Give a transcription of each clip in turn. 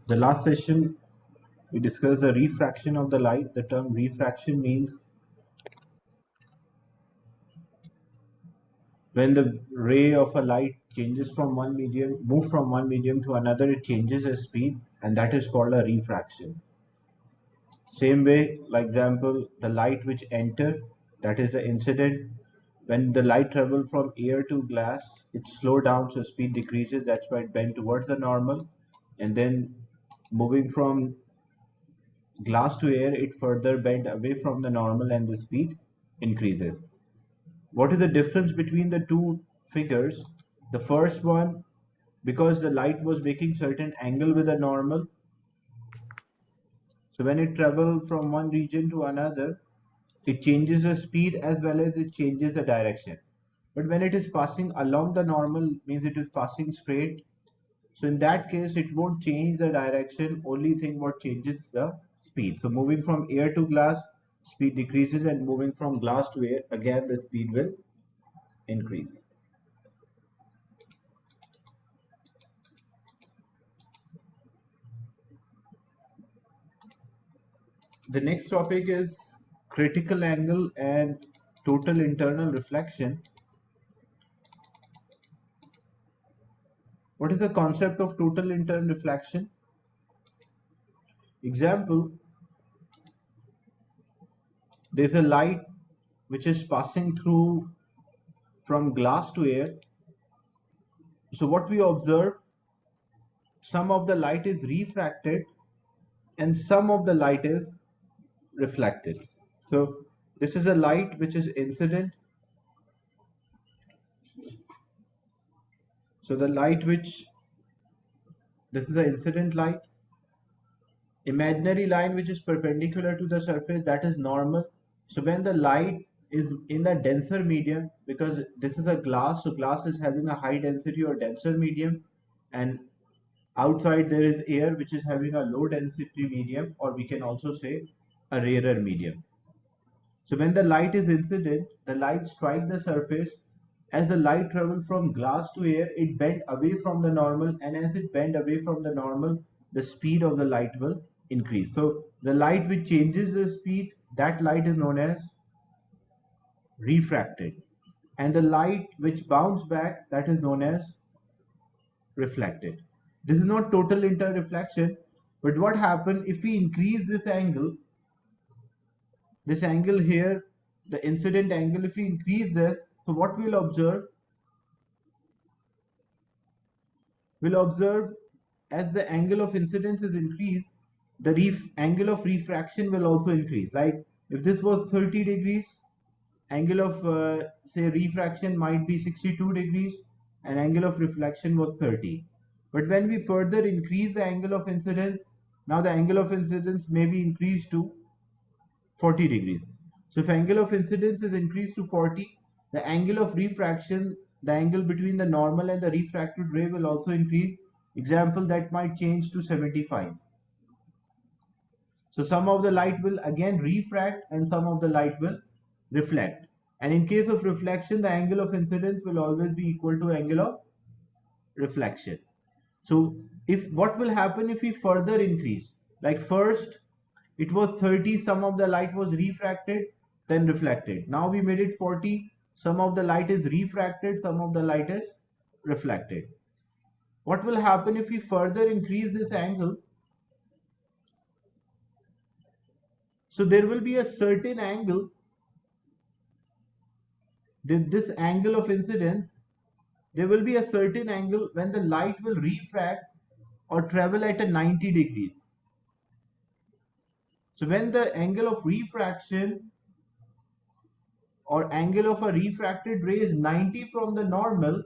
The last session we discussed the refraction of the light. The term refraction means when the ray of a light changes from one medium, move from one medium to another, it changes its speed, and that is called a refraction. Same way, like example, the light which enter, that is the incident. When the light travel from air to glass, it slow down, so speed decreases. That's why it bend towards the normal, and then moving from glass to air, it further bend away from the normal, and the speed increases. What is the difference between the two figures? The first one, because the light was making certain angle with the normal, so when it travels from one region to another, it changes the speed as well as it changes the direction. But when it is passing along the normal, means it is passing straight. So in that case, it won't change the direction. Only thing what changes the speed. So moving from air to glass, speed decreases, and moving from glass to air, again the speed will increase. The next topic is critical angle and total internal reflection. What is the concept of total internal reflection? Example, there's a light which is passing through from glass to air. So what we observe, some of the light is refracted and some of the light is reflected. So this is a light which is incident. So the light which, this is an incident light. Imaginary line which is perpendicular to the surface, that is normal. So when the light is in a denser medium, because this is a glass, so glass is having a high density or denser medium, and outside there is air which is having a low density medium, or we can also say a rarer medium. So when the light is incident, the light strike the surface. As the light travel from glass to air, it bend away from the normal, and as it bend away from the normal, the speed of the light will increase. So the light which changes the speed, that light is known as refracted, and the light which bounce back, that is known as reflected. This is not total interreflection, but what happens if we increase this angle here, the incident angle, if we increase this, so what we'll observe, as the angle of incidence is increased, the angle of refraction will also increase. Like if this was 30 degrees, angle of say refraction might be 62 degrees, and angle of reflection was 30. But when we further increase the angle of incidence, now the angle of incidence may be increased to 40 degrees. So if angle of incidence is increased to 40, the angle of refraction, the angle between the normal and the refracted ray, will also increase. Example, that might change to 75. So some of the light will again refract and some of the light will reflect. And in case of reflection, the angle of incidence will always be equal to angle of reflection. So if what will happen if we further increase, like first it was 30, some of the light was refracted, then reflected. Now we made it 40, some of the light is refracted, some of the light is reflected. What will happen if we further increase this angle? So there will be a certain angle, this angle of incidence, there will be a certain angle when the light will refract or travel at a 90 degrees. So when the angle of refraction or angle of a refracted ray is 90 from the normal,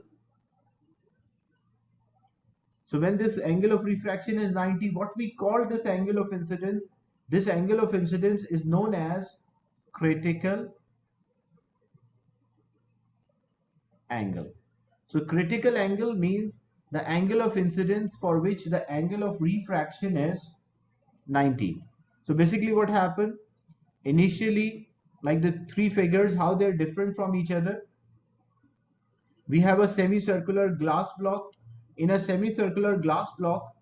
so when this angle of refraction is 90, what we call this angle of incidence, this angle of incidence is known as critical angle. So critical angle means the angle of incidence for which the angle of refraction is 90. So basically what happened initially, like the three figures, how they're different from each other. We have a semicircular glass block. In a semicircular glass block,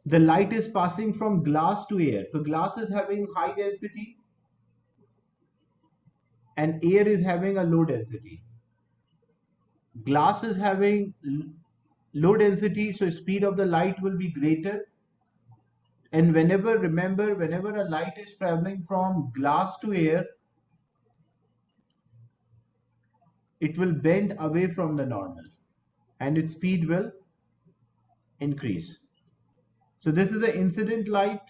the light is passing from glass to air. So glass is having high density and air is having a low density. Glass is having low density, so speed of the light will be greater. And remember, whenever a light is traveling from glass to air, it will bend away from the normal and its speed will increase. So this is the incident light.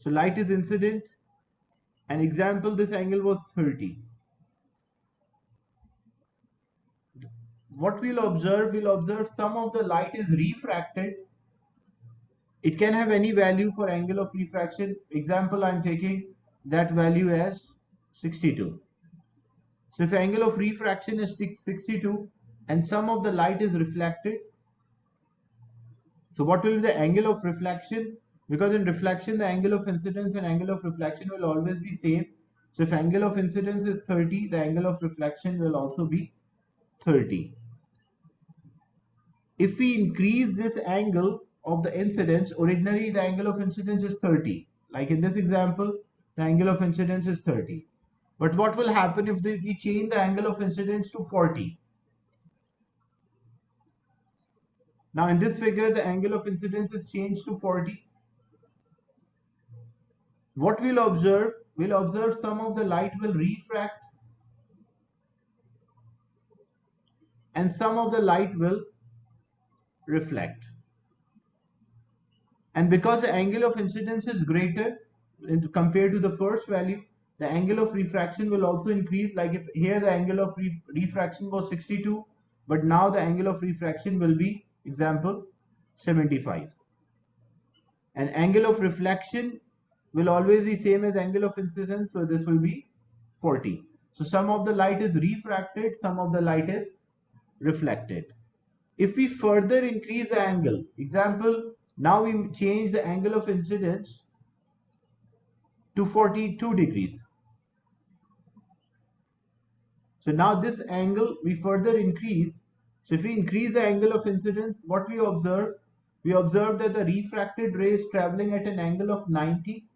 So light is incident. An example, this angle was 30. What we'll observe some of the light is refracted. It can have any value for angle of refraction. Example, I'm taking that value as 62. So if angle of refraction is 62 and some of the light is reflected, so what will be the angle of reflection? Because in reflection, the angle of incidence and angle of reflection will always be same. So if angle of incidence is 30, the angle of reflection will also be 30. If we increase this angle of the incidence, originally the angle of incidence is 30. Like in this example, the angle of incidence is 30. But what will happen if we change the angle of incidence to 40? Now in this figure, the angle of incidence is changed to 40. What we'll observe some of the light will refract and some of the light will reflect. And because the angle of incidence is greater compared to the first value, the angle of refraction will also increase. Like if here the angle of refraction was 62, but now the angle of refraction will be, example, 75. And angle of reflection will always be same as angle of incidence, so this will be 40. So some of the light is refracted, some of the light is reflected. If we further increase the angle, example, now we change the angle of incidence to 42 degrees. So now this angle we further increase. So if we increase the angle of incidence, what we observe? We observe that the refracted ray is traveling at an angle of 90.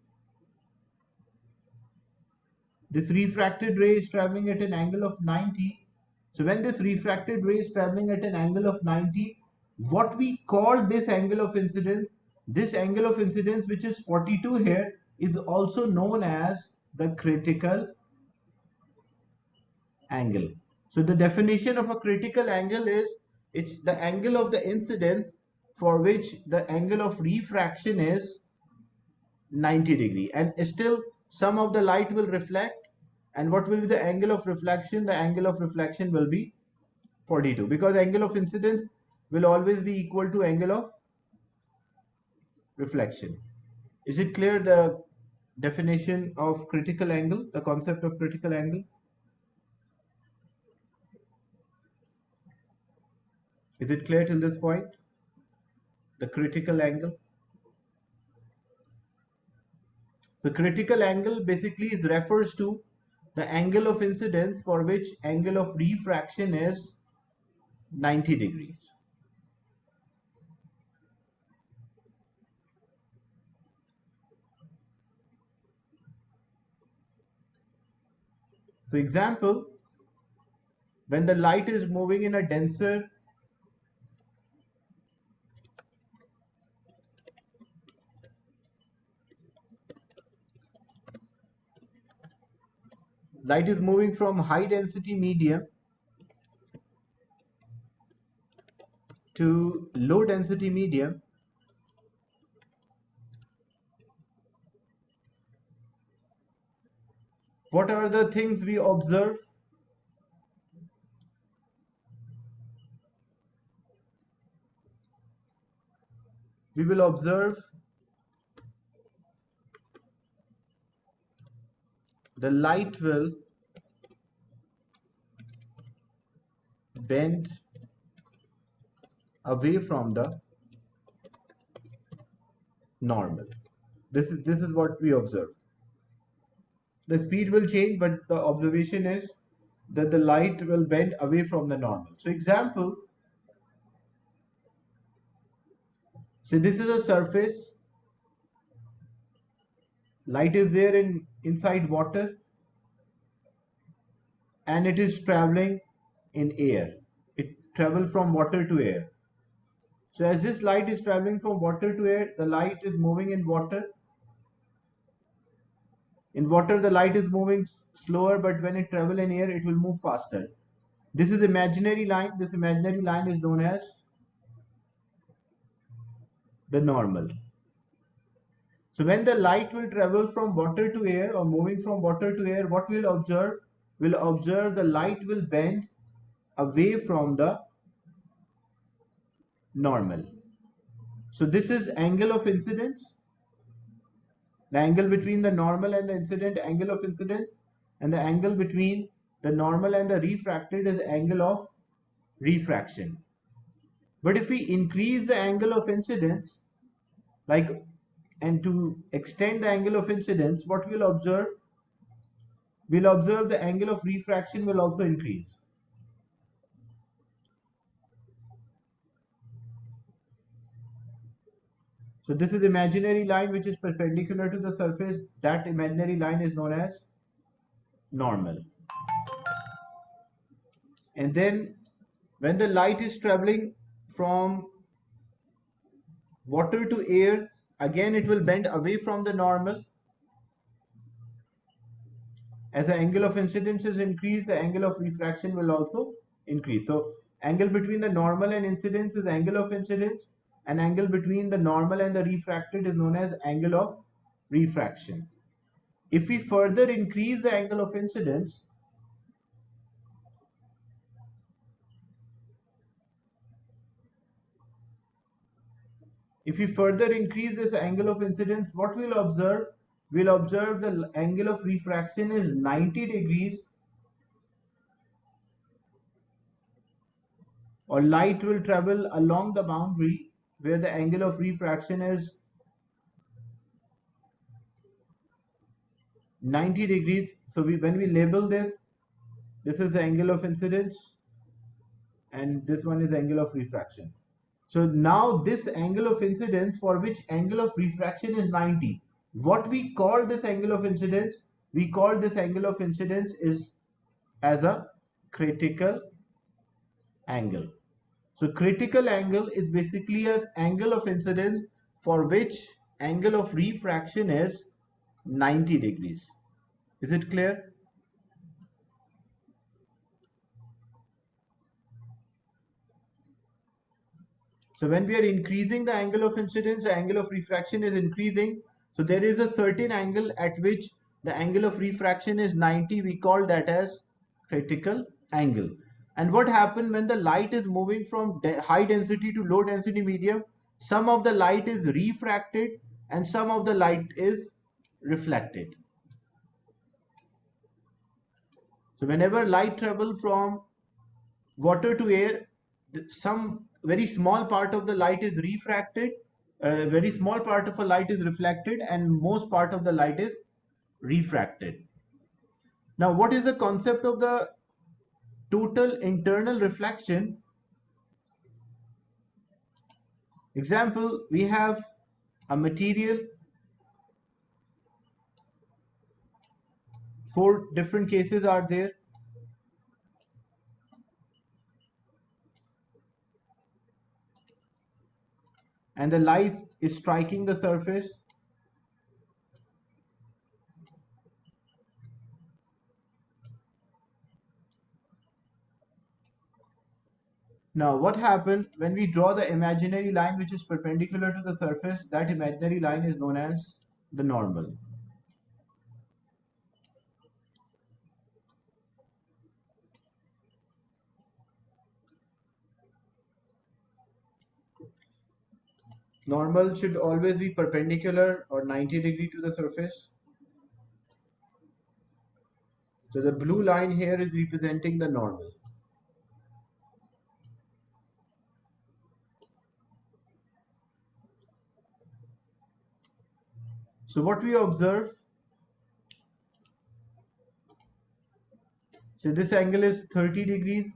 This refracted ray is traveling at an angle of 90. So when this refracted ray is traveling at an angle of 90, what we call this angle of incidence, this angle of incidence which is 42 here, is also known as the critical angle. So the definition of a critical angle is, it's the angle of the incidence for which the angle of refraction is 90 degree, and still some of the light will reflect. And what will be the angle of reflection? The angle of reflection will be 42, because angle of incidence will always be equal to angle of reflection. Is it clear, the definition of critical angle, the concept of critical angle? Is it clear till this point? The critical angle. So critical angle basically refers to the angle of incidence for which angle of refraction is 90 degrees. So example, when the light is moving in a denser light is moving from high density medium to low density medium, what are the things we observe? We will observe the light will bend away from the normal. This is what we observe. The speed will change, but the observation is that the light will bend away from the normal. So example, So this is a surface. Light is there inside water, and it is traveling in air. It travels from water to air. So as this light is traveling from water to air, the light is moving in water. In water, the light is moving slower, but when it travels in air, it will move faster. This is imaginary line. This imaginary line is known as the normal. So when the light will travel from water to air or moving from water to air, what we'll observe? We'll observe the light will bend away from the normal. So this is angle of incidence, the angle between the normal and the incident, angle of incidence, and the angle between the normal and the refracted is angle of refraction. But if we increase the angle of incidence, like, and to extend the angle of incidence, what we'll observe? We'll observe the angle of refraction will also increase. So this is imaginary line which is perpendicular to the surface. That imaginary line is known as normal. And then when the light is traveling from water to air, again it will bend away from the normal. As the angle of incidence is increased, the angle of refraction will also increase. So angle between the normal and incidence is angle of incidence, and angle between the normal and the refracted is known as angle of refraction. If we further increase the angle of incidence, this angle of incidence, what we'll observe? We'll observe the angle of refraction is 90 degrees, or light will travel along the boundary where the angle of refraction is 90 degrees. So when we label this is the angle of incidence and this one is angle of refraction. So now this angle of incidence for which angle of refraction is 90. What we call this angle of incidence? We call this angle of incidence is as a critical angle. So critical angle is basically an angle of incidence for which angle of refraction is 90 degrees. Is it clear? So when we are increasing the angle of incidence, the angle of refraction is increasing. So there is a certain angle at which the angle of refraction is 90. We call that as critical angle. And what happens when the light is moving from high density to low density medium? Some of the light is refracted and some of the light is reflected. So whenever light travels from water to air, some very small part of the light is refracted, a very small part of a light is reflected, and most part of the light is refracted. Now, what is the concept of the total internal reflection? Example, we have a material, 4 different cases are there. And the light is striking the surface. Now, what happens when we draw the imaginary line which is perpendicular to the surface? That imaginary line is known as the normal. Normal should always be perpendicular or 90 degree to the surface. So the blue line here is representing the normal. So what we observe, so this angle is 30 degrees.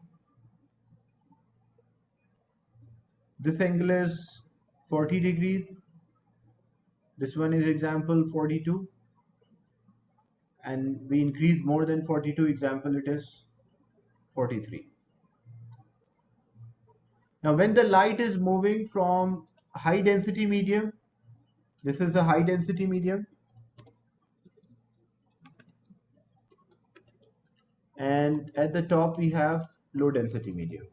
This angle is 40 degrees. This one is example 42, and we increase more than 42, example it is 43. Now when the light is moving from high density medium, this is a high density medium, and at the top we have low density medium.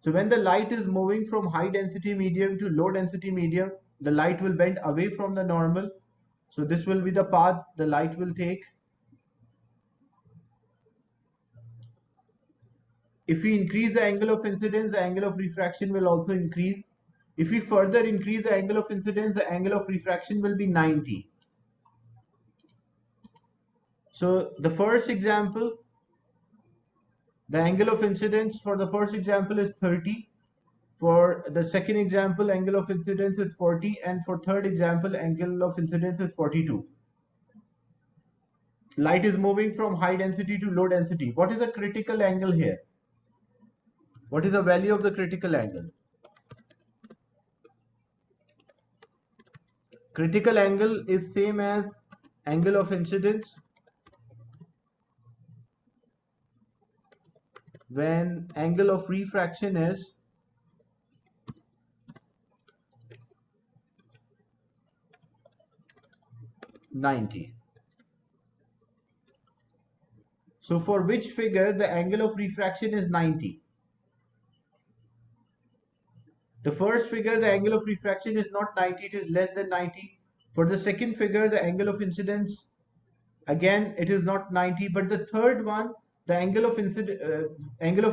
So when the light is moving from high density medium to low density medium, the light will bend away from the normal. So this will be the path the light will take. If we increase the angle of incidence, the angle of refraction will also increase. If we further increase the angle of incidence, the angle of refraction will be 90. So the first example, the angle of incidence for the first example is 30. For the second example, angle of incidence is 40, and for third example, angle of incidence is 42. Light is moving from high density to low density. What is the critical angle here? What is the value of the critical angle? Critical angle is same as angle of incidence when angle of refraction is 90. So for which figure the angle of refraction is 90? The first figure, the angle of refraction is not 90, it is less than 90. For the second figure, the angle of incidence, again, it is not 90. But the third one, the angle of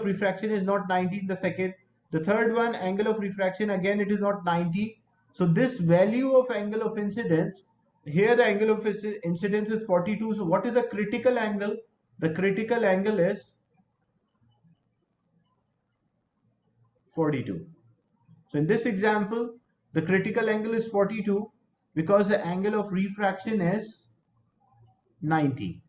refraction is not 90 in the second. The third one, angle of refraction, again, it is not 90. So this value of angle of incidence, here the angle of incidence is 42. So what is the critical angle? The critical angle is 42. So in this example, the critical angle is 42 because the angle of refraction is 90.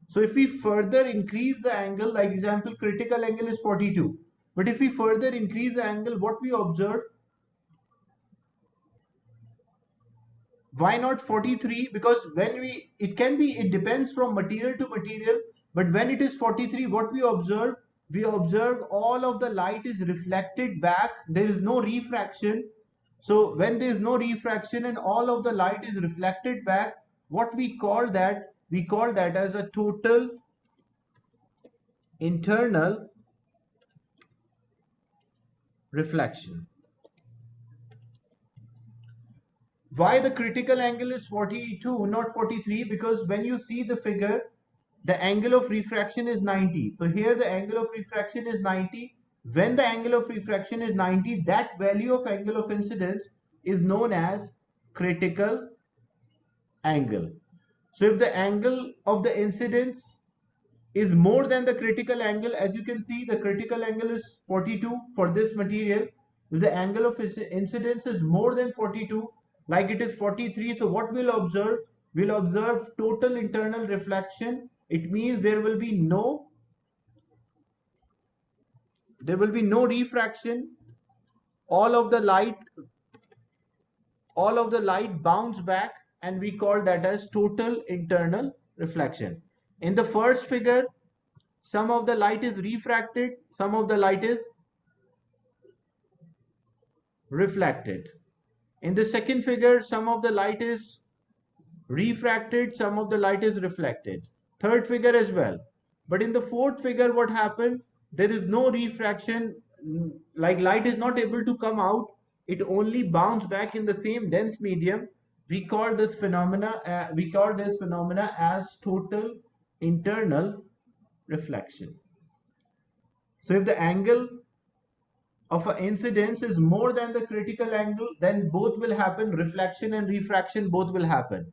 So if we further increase the angle, like example, critical angle is 42. But if we further increase the angle, what we observe? Why not 43? Because when it depends from material to material. But when it is 43, what we observe? We observe all of the light is reflected back. There is no refraction. So when there is no refraction and all of the light is reflected back, what we call that? We call that as a total internal reflection. Why the critical angle is 42, not 43? Because when you see the figure, the angle of refraction is 90. So here the angle of refraction is 90. When the angle of refraction is 90, that value of angle of incidence is known as critical angle. So if the angle of the incidence is more than the critical angle, as you can see, the critical angle is 42 for this material. If the angle of incidence is more than 42, like it is 43, so what we'll observe? We'll observe total internal reflection. It means there will be no refraction. All of the light bounce back, and we call that as total internal reflection. In the first figure, some of the light is refracted, some of the light is reflected. In the second figure, some of the light is refracted, some of the light is reflected. Third figure as well. But in the fourth figure, what happened? There is no refraction, like light is not able to come out. It only bounce back in the same dense medium. We call this phenomena as total internal reflection. So if the angle of an incidence is more than the critical angle, then both will happen, reflection and refraction both will happen.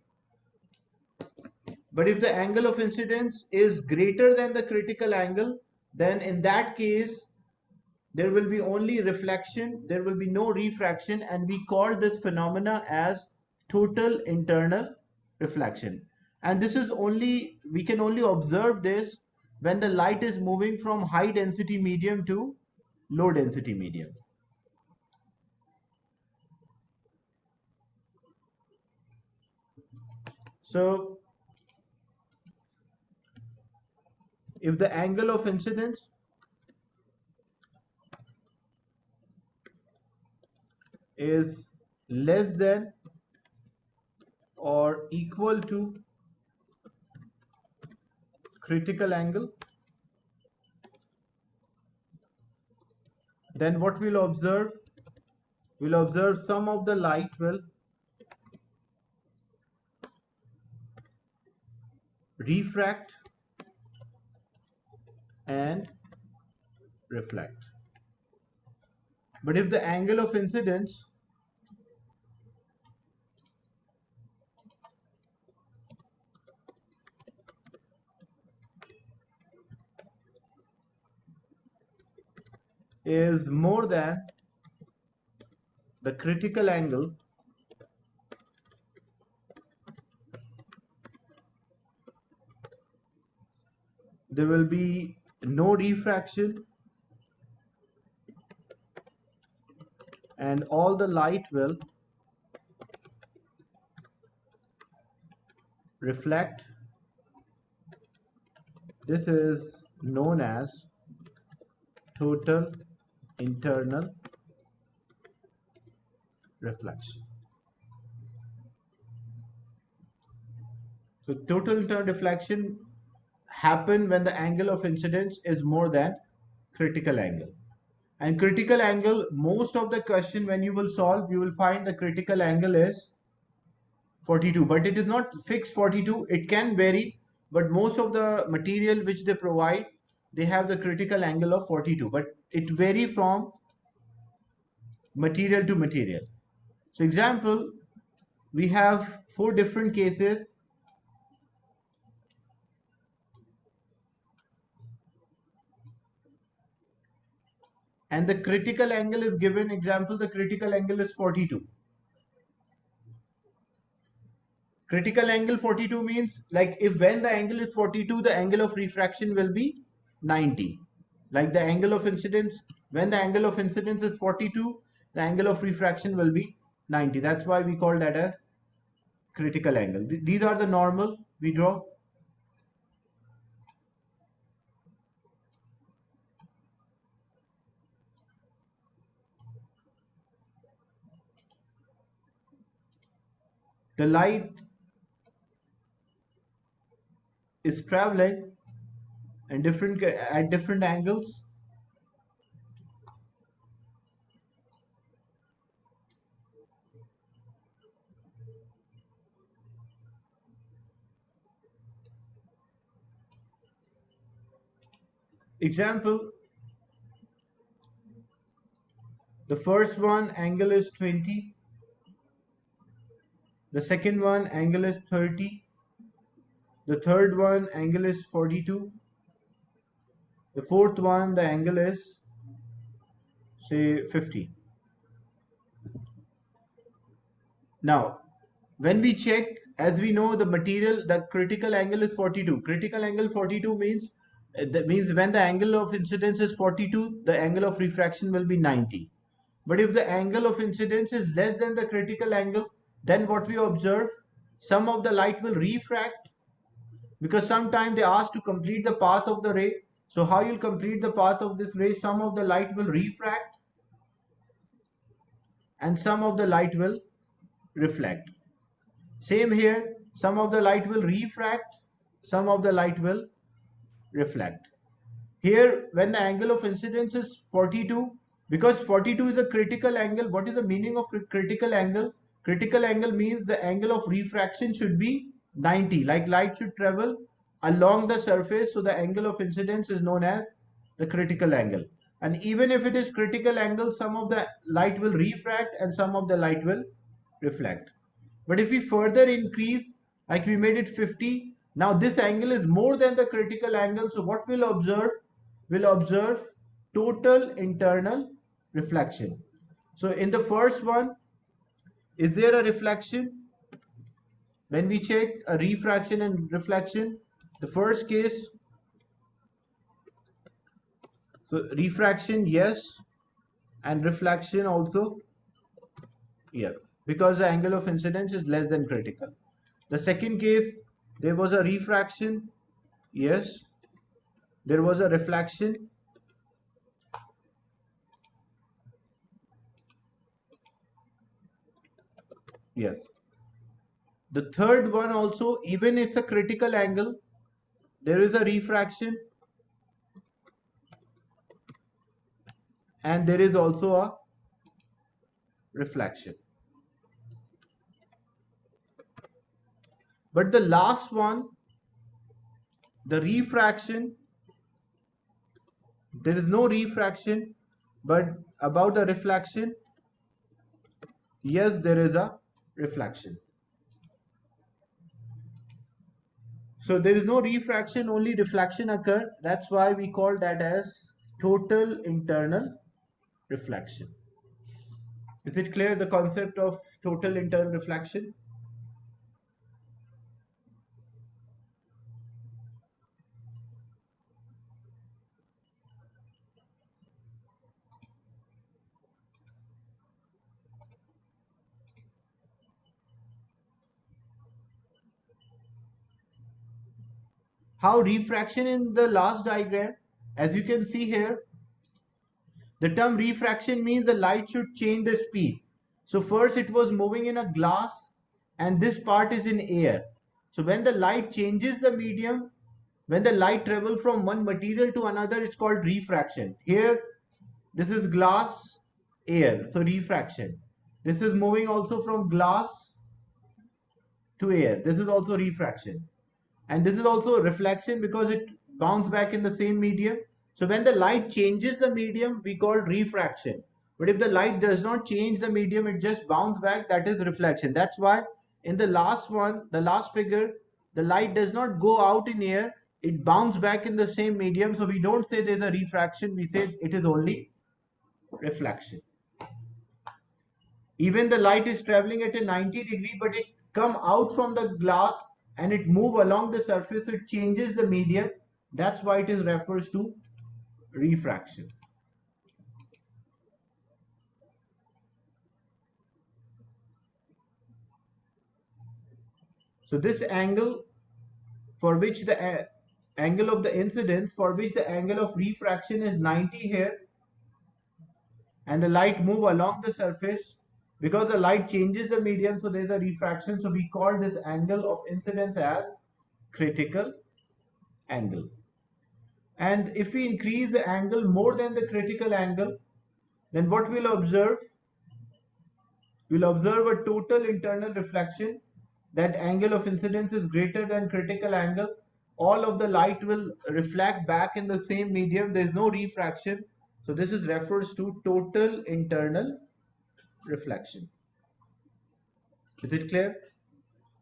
But if the angle of incidence is greater than the critical angle, then in that case, there will be only reflection, there will be no refraction, and we call this phenomena as total internal reflection. And this is we can only observe this when the light is moving from high density medium to low density medium. So if the angle of incidence is less than or equal to critical angle, then what we'll observe? We'll observe some of the light will refract and reflect. But if the angle of incidence is more than the critical angle, there will be no refraction and all the light will reflect. This is known as total internal reflection. So total internal reflection happen when the angle of incidence is more than critical angle. And critical angle, most of the question when you will solve, you will find the critical angle is 42, but it is not fixed 42. It can vary, but most of the material which they provide, they have the critical angle of 42, but it vary from material to material. So example, we have 4 different cases. And the critical angle is given. Example, the critical angle is 42. Critical angle 42 means, like, if when the angle is 42, the angle of refraction will be 90. Like the angle of incidence, when the angle of incidence is 42, the angle of refraction will be 90. That's why we call that as critical angle. These are the normal we draw. The light is traveling and at different angles. Example, the first one angle is 20, the second one angle is 30, the third one angle is 42, the fourth one the angle is say 50. Now when we check, as we know, the material, the critical angle is 42. Critical angle 42 means, that means when the angle of incidence is 42, the angle of refraction will be 90. But if the angle of incidence is less than the critical angle, then what we observe, some of the light will refract, because sometimes they ask to complete the path of the ray. So how you'll complete the path of this ray? Some of the light will refract and some of the light will reflect. Same here, some of the light will refract, some of the light will reflect. Here, when the angle of incidence is 42, because 42 is a critical angle, what is the meaning of critical angle? Critical angle means the angle of refraction should be 90, like light should travel along the surface, so the angle of incidence is known as the critical angle. And even if it is critical angle, some of the light will refract and some of the light will reflect. But if we further increase, like we made it 50, now this angle is more than the critical angle. So what we'll observe? We'll observe total internal reflection. So in the first one, is there a reflection? When we check a refraction and reflection, the first case, so refraction yes, and reflection also yes, because the angle of incidence is less than critical. The second case, there was a refraction. Yes. There was a reflection. Yes. The third one also, even it's a critical angle, there is a refraction and there is also a reflection. But the last one, the refraction, there is no refraction, but about the reflection, yes, there is a reflection. So there is no refraction, only reflection occur. That's why we call that as total internal reflection. Is it clear, the concept of total internal reflection? How refraction in the last diagram, as you can see here, the term refraction means the light should change the speed. So first it was moving in a glass and this part is in air. So when the light changes the medium, when the light travels from one material to another, it's called refraction. Here, this is glass, air, so refraction. This is moving also from glass to air. This is also refraction. And this is also reflection because it bounces back in the same medium. So when the light changes the medium, we call refraction. But if the light does not change the medium, it just bounces back, that is reflection. That's why in the last one, the last figure, the light does not go out in air, it bounces back in the same medium. So we don't say there's a refraction, we say it is only reflection. Even the light is traveling at a 90-degree, but it come out from the glass and it move along the surface, it changes the medium. That's why it is refers to refraction. So this angle for which the angle of the incidence, for which the angle of refraction is 90 here, and the light move along the surface, because the light changes the medium, so there's a refraction. So we call this angle of incidence as critical angle. And if we increase the angle more than the critical angle, then what we'll observe? We'll observe a total internal reflection. That angle of incidence is greater than critical angle. All of the light will reflect back in the same medium. There is no refraction. So this is refers to total internal reflection. Is it clear?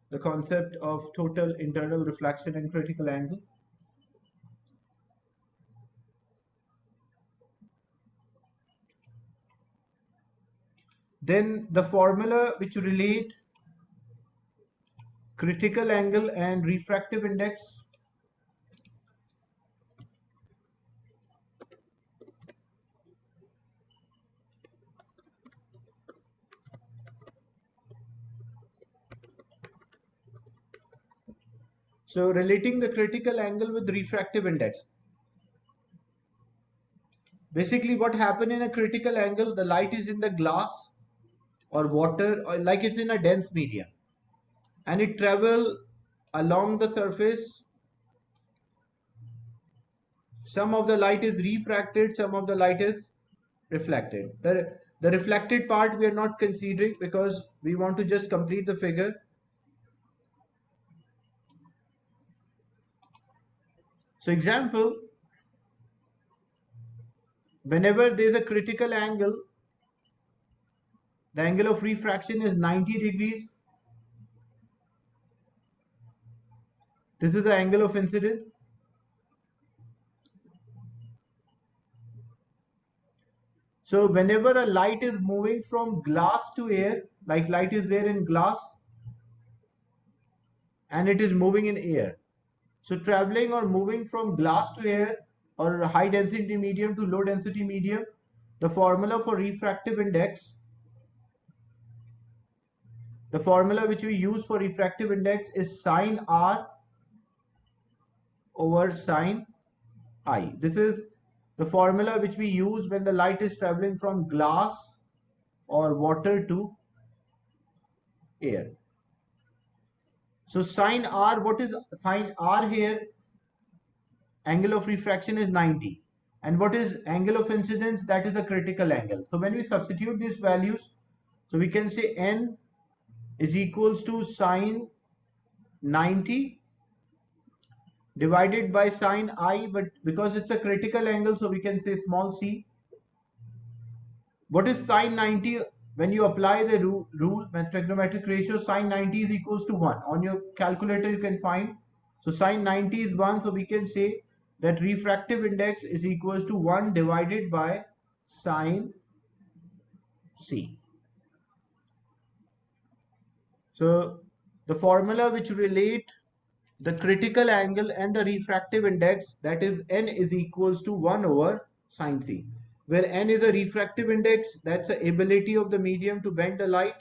The concept of total internal reflection and critical angle. Then the formula which relate critical angle and refractive index. So relating the critical angle with refractive index. Basically what happen in a critical angle, the light is in the glass or water, or like it's in a dense medium, and it travel along the surface. Some of the light is refracted, some of the light is reflected. The reflected part we are not considering because we want to just complete the figure. So example, whenever there is a critical angle, the angle of refraction is 90 degrees. This is the angle of incidence. So whenever a light is moving from glass to air, like light is there in glass and it is moving in air. So traveling or moving from glass to air or high density medium to low density medium, the formula for refractive index the formula which we use for refractive index is sine R over sine I. This is the formula which we use when the light is traveling from glass or water to air. So sine R, what is sine R here? Angle of refraction is 90. And what is angle of incidence? That is a critical angle. So when we substitute these values, so we can say N is equals to sine 90 divided by sine I, but because it's a critical angle, so we can say small c. What is sine 90? When you apply the rule, trigonometric ratio, sine 90 is equals to 1. On your calculator, you can find. So sine 90 is 1. So we can say that refractive index is equals to 1 divided by sine c. So the formula which relate the critical angle and the refractive index, that is N is equals to 1 over sine c, where N is a refractive index, that's the ability of the medium to bend the light,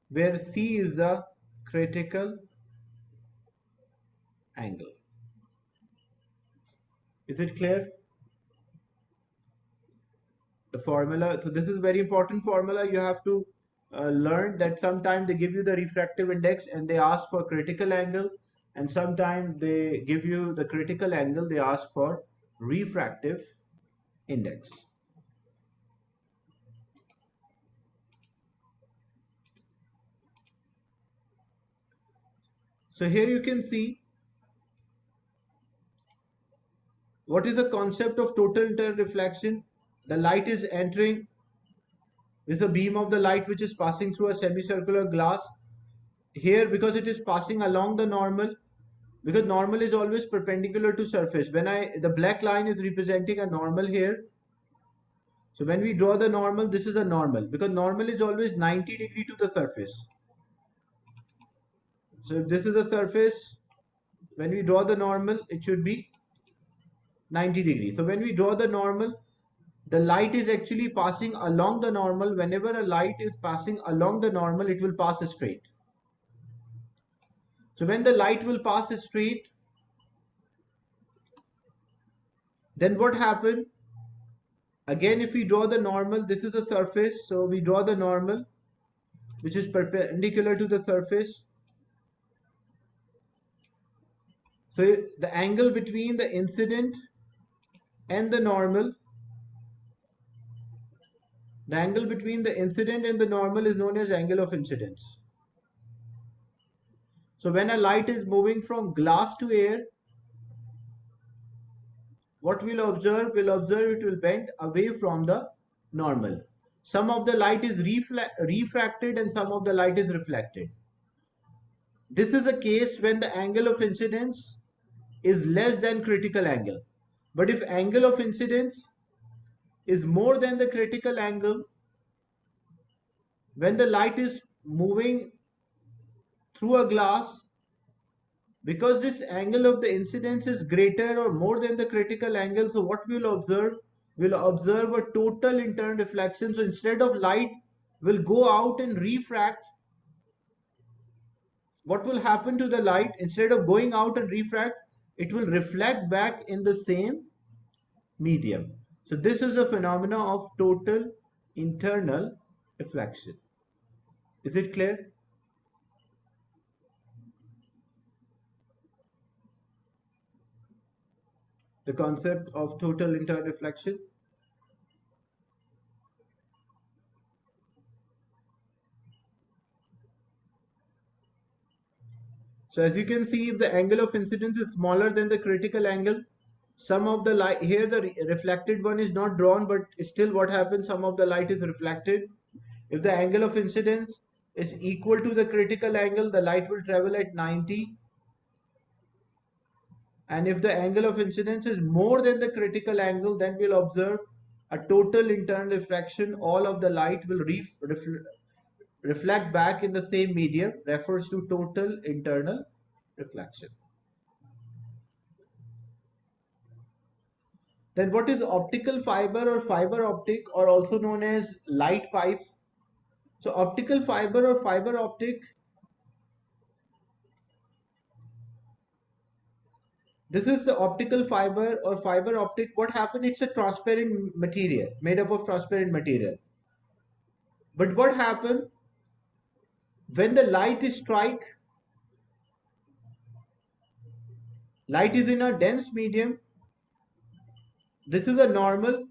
where C is the critical angle. Is it clear? The formula, so this is very important formula. You have to learn that sometimes they give you the refractive index and they ask for critical angle, and sometimes they give you the critical angle, they ask for refractive index. So here you can see what is the concept of total internal reflection. The light is entering, this is a beam of the light which is passing through a semicircular glass. Here, because it is passing along the normal, because normal is always perpendicular to surface. When the black line is representing a normal here. So when we draw the normal, this is a normal, because normal is always 90 degree to the surface. So if this is a surface, when we draw the normal, it should be 90 degrees. So when we draw the normal, the light is actually passing along the normal. Whenever a light is passing along the normal, it will pass straight. So when the light will pass straight, then what happened? Again, if we draw the normal, this is a surface. So we draw the normal, which is perpendicular to the surface. So the angle between the incident and the normal, the angle between the incident and the normal is known as angle of incidence. So when a light is moving from glass to air, what we'll observe it will bend away from the normal. Some of the light is refracted and some of the light is reflected. This is a case when the angle of incidence is less than critical angle. But if angle of incidence is more than the critical angle, when the light is moving through a glass, because this angle of the incidence is greater or more than the critical angle, so what we will observe? We'll observe a total internal reflection. So instead of light will go out and refract, what will happen to the light? Instead of going out and refract, it will reflect back in the same medium. So this is a phenomena of total internal reflection. Is it clear? The concept of total internal reflection. So as you can see, if the angle of incidence is smaller than the critical angle, some of the light, here the reflected one is not drawn, but still what happens, some of the light is reflected. If the angle of incidence is equal to the critical angle, the light will travel at 90. And if the angle of incidence is more than the critical angle, then we'll observe a total internal refraction. All of the light will reflect back in the same medium, refers to total internal reflection. Then what is optical fiber or fiber optic, or also known as light pipes? So optical fiber or fiber optic, this is the optical fiber or fiber optic. What happened? It's a transparent material, made up of transparent material. But what happened when the light is strike? Light is in a dense medium. This is a normal.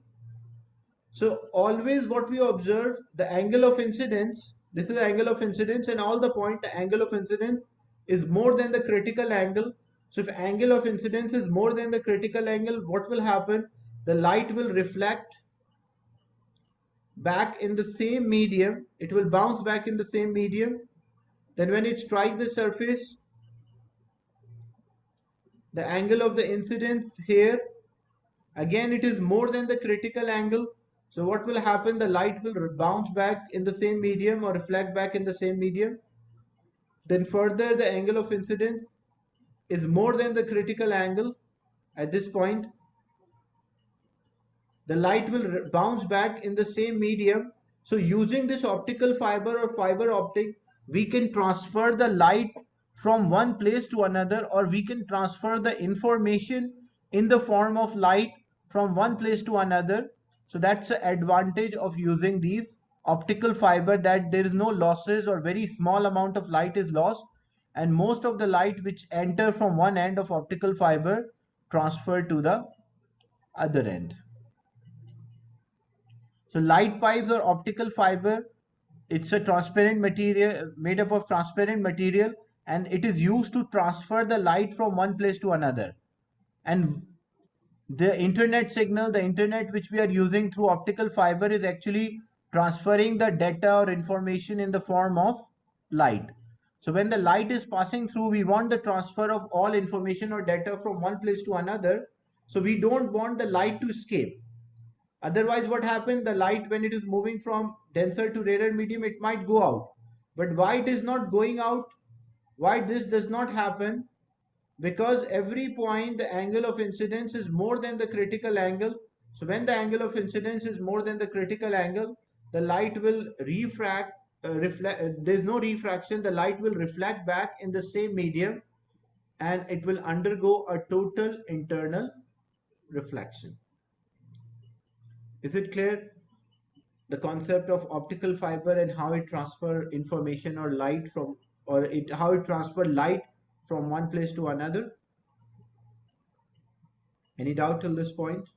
So always what we observe, the angle of incidence, this is the angle of incidence, and all the point, the angle of incidence is more than the critical angle. So if angle of incidence is more than the critical angle, what will happen? The light will reflect back in the same medium. It will bounce back in the same medium. Then when it strikes the surface, the angle of the incidence here, again it is more than the critical angle. So what will happen? The light will bounce back in the same medium or reflect back in the same medium. Then further, the angle of incidence is more than the critical angle. At this point, the light will bounce back in the same medium. So using this optical fiber or fiber optic, we can transfer the light from one place to another, or we can transfer the information in the form of light from one place to another. So that's the advantage of using these optical fiber, that there is no losses or very small amount of light is lost, and most of the light which enter from one end of optical fiber transfer to the other end. So light pipes or optical fiber, it's a transparent material, made up of transparent material, and it is used to transfer the light from one place to another. And the internet signal, the internet which we are using through optical fiber, is actually transferring the data or information in the form of light. So when the light is passing through, we want the transfer of all information or data from one place to another. So we don't want the light to escape. Otherwise, what happens? The light, when it is moving from denser to rarer medium, it might go out. But why it is not going out? Why this does not happen? Because every point the angle of incidence is more than the critical angle. So when the angle of incidence is more than the critical angle, the light will reflect. There's no refraction. The light will reflect back in the same medium, and it will undergo a total internal reflection. Is it clear? The concept of optical fiber and how it transfer information or light from, or it how it transfer light from one place to another. Any doubt till this point?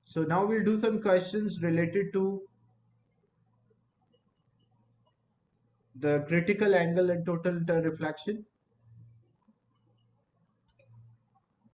So now we'll do some questions related to the critical angle and total reflection.